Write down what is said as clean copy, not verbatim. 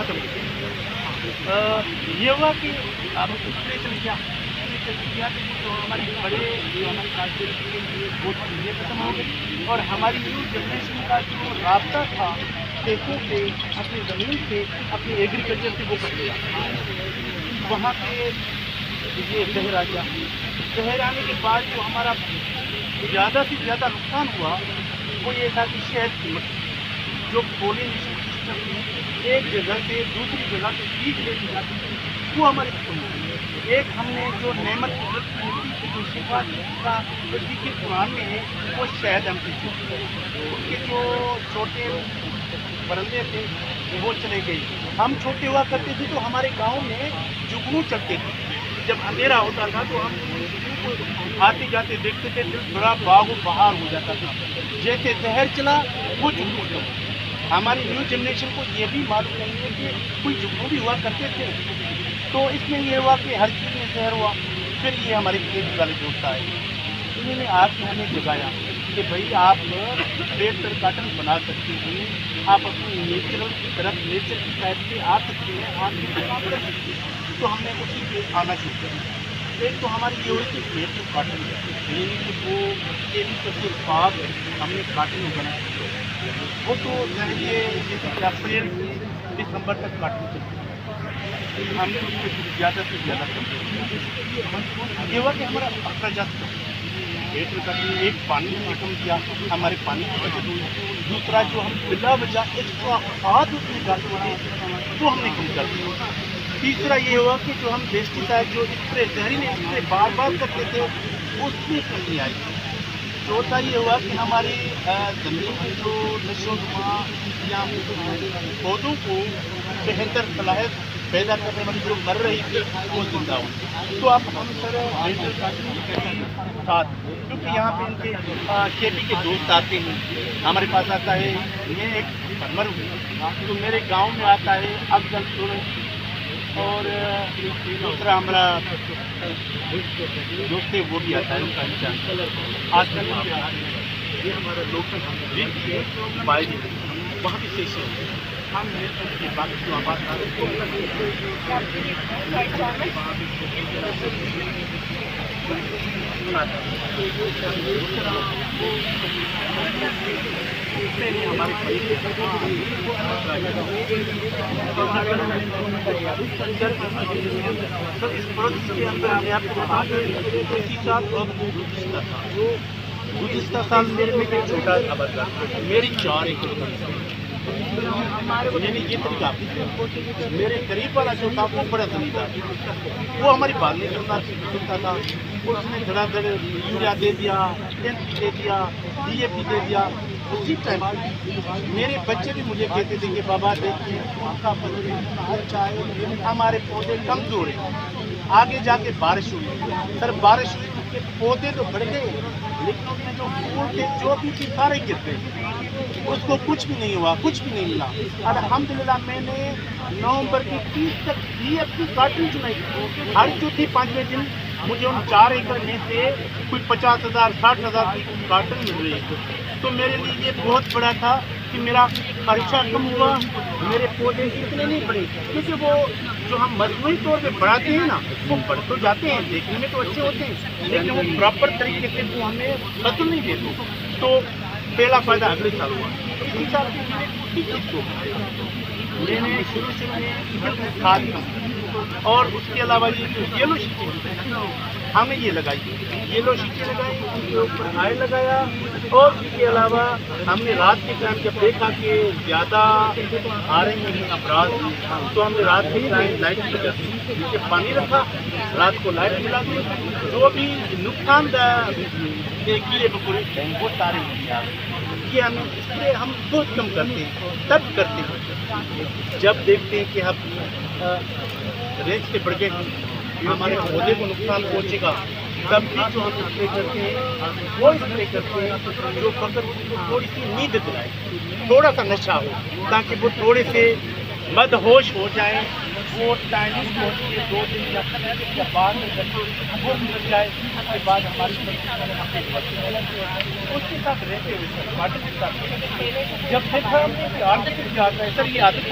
ख़त्म हो गई। ये हुआ कि अब विश्लेषण किया तो जो हमारे बड़े जो हमारे काश्मीर के वो चीज़ें ख़त्म हो गई और हमारी न्यू जनरेशन का जो रास्ता था खेतों से, अपनी ज़मीन से, अपनी एग्रीकल्चर से वो कट गया। वहाँ पे ये शहर आ गया। शहर आने के बाद जो हमारा ज़्यादा से ज़्यादा नुकसान हुआ वो ये था कि शहद की मक्खी जो पोलिनेशन सिस्टम में एक जगह से दूसरी जगह पे बीज लेके जाती थी वो हमारी खत्म हो गई। एक हमने जो नेमत कुदरत की मिट्टी से जो शिफा का पृथ्वी के कुरान में है वो शहद हम पीते थे। उनके जो छोटे बरंदे थे वो चले गए। हम छोटे हुआ करते थे तो हमारे गांव में जुगनू चढ़ते थे। जब अंधेरा होता था तो हम जुगनू आते जाते देखते थे, दिल बड़ा बाग बहार हो जाता था। जैसे शहर चला वो जुगनू चला। हमारी न्यू जनरेशन को ये भी मालूम नहीं है कि कोई जुगनू भी हुआ करते थे। तो इसमें ये हुआ कि हर चीज़ में शहर हुआ। फिर ये हमारे खेती वाले दोस्त आए, इन्होंने आके हमें जगाया कि भाई आप ट्रैक्टर काटन बना सकते हैं, आप अपनी नेचुरल की तरफ नेचर की साइड से आ सकते हैं, आप ये काम कर सकते हैं। तो हमने उसी पे आना शुरू किया। एक तो हमारी ये हुई कि पेड़ को काटन यानी कि वो केमिकल के बाद हमने काटन बनाया। वो तो ये जैसे अप्रैल से दिसंबर तक काटन चलती है। हमने उसमें ज़्यादा से ज़्यादा ये हुआ कि हमारा अखराजात पेट में कटी, एक पानी ने कम किया, हमारे पानी की बचत हुई। दूसरा जो हम बिला बजा एक्स्ट्रा खाद उसमें डालते थे वो हमने कम कर दिया। तीसरा ये हुआ कि जो हम पेस्टिसाइड जो स्प्रे जहरीले स्प्रे बार बार करते थे उसमें कमी आई। चौथा ये हुआ कि हमारी ज़मीन में जो नशोनुमा या पौधों को बेहतर सलाहियत पैदा करने वाली जो मर रही थी वो जिंदा हुई। तो अब हम सर साथ क्योंकि यहाँ पे इनके केपी के दोस्त आते हैं, हमारे पास आता है। ये एक फर्मर हूँ तो मेरे गांव में आता है अफजल और दूसरा हमारा दोस्त है वो भी आता है, उनका इंचार्ज आजकल ये हमारा लोकल बाइक वहाँ भी सेशन है। हम बाकी जो आबाद हमारे इस प्रोजेक्ट के अंदर मैं आपको बता दूं गुज़िश्ता साल मेरे में एक छोटा आबाद मेरी 4 एकड़ यानी ये तरीका मेरे करीब वाला जो था वो बड़ा जमींदार वो हमारी बात नहीं सुनता था। उसने धड़ाधड़ यूरिया दे दिया, NPK दे दिया, DAP दे दिया। उसी टाइम मेरे बच्चे भी मुझे कहते थे कि बाबा देखिए आपका फसल अच्छा है, हमारे पौधे कमजोर हैं। आगे जाके बारिश हुई सर, बारिश हुई तो पौधे तो बढ़ गए लेकिन उसमें जो फूल थे जो भी थी सारे गिर गए, उसको कुछ भी नहीं हुआ, कुछ भी नहीं मिला। अल्हम्दुलिल्लाह मैंने नवंबर की 30 तक DAP कार्टन चुनाई थी। हर चौथी 5वें दिन मुझे उन 4 एकड़ में से कोई 50,000 60,000 की कार्टन मिल रही है। तो मेरे लिए ये बहुत बड़ा था कि मेरा खर्चा कम हुआ, मेरे पौधे इतने नहीं बढ़े क्योंकि वो जो हम मजमूई तौर पे बढ़ाते हैं ना वो बढ़ तो जाते हैं, देखने में तो अच्छे होते हैं लेकिन वो प्रॉपर तरीके से वो हमें फसल नहीं देते। तो पहला फायदा अगले साल हुआ। इसी साल मैंने शुरू में खाद और उसके अलावा ये जो येलो शीटें हमने ये लगाई, येलो शीटें लगाई, उनके ऊपर आयल लगाया और उसके अलावा हमने रात के टाइम जब देखा कि ज़्यादा आ रहे हैं अपराध तो हमने रात के टाइम लाइट लगा दी, नीचे पानी रखा, रात को लाइट मिला दी। जो भी नुकसानदायक कीड़े मकोड़े वो सारे ये हम बहुत कम करते हैं। तब करते हैं जब देखते हैं कि हम रेंज से बढ़ गए हमारे पौधे को नुकसान पहुंचेगा, तब भी जो हम स्प्रे करते हैं वो स्प्रे करते हैं जो फसल को थोड़ी सी नींद दिलाए, थोड़ा सा नशा हो ताकि वो थोड़े से मदहोश हो जाए। वो टाइम सोच के 2 दिन या 3 दिन या बाद में वो मिल जाए, उसके बाद हमारी उसके साथ रहते हुए सर जब देखा हमने कि आदत जाता है सर, ये आदत